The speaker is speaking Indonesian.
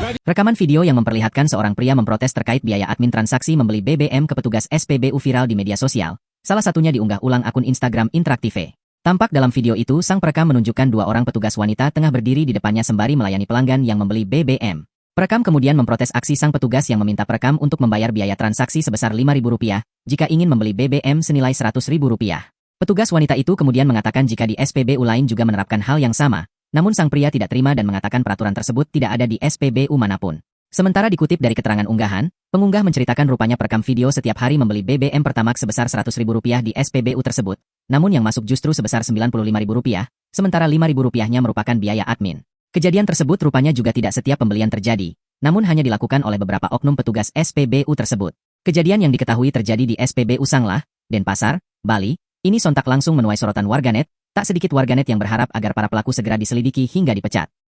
Rekaman video yang memperlihatkan seorang pria memprotes terkait biaya admin transaksi membeli BBM ke petugas SPBU viral di media sosial. Salah satunya diunggah ulang akun Instagram Interaktive. Tampak dalam video itu sang perekam menunjukkan dua orang petugas wanita tengah berdiri di depannya sembari melayani pelanggan yang membeli BBM. Perekam kemudian memprotes aksi sang petugas yang meminta perekam untuk membayar biaya transaksi sebesar Rp5.000 jika ingin membeli BBM senilai Rp100.000. Petugas wanita itu kemudian mengatakan jika di SPBU lain juga menerapkan hal yang sama. Namun sang pria tidak terima dan mengatakan peraturan tersebut tidak ada di SPBU manapun. Sementara dikutip dari keterangan unggahan, pengunggah menceritakan rupanya perekam video setiap hari membeli BBM Pertamax sebesar Rp100.000 di SPBU tersebut, namun yang masuk justru sebesar Rp95.000, sementara Rp5.000 merupakan biaya admin. Kejadian tersebut rupanya juga tidak setiap pembelian terjadi, namun hanya dilakukan oleh beberapa oknum petugas SPBU tersebut. Kejadian yang diketahui terjadi di SPBU Sanglah, Denpasar, Bali, ini sontak langsung menuai sorotan warganet. Tak sedikit warganet yang berharap agar para pelaku segera diselidiki hingga dipecat.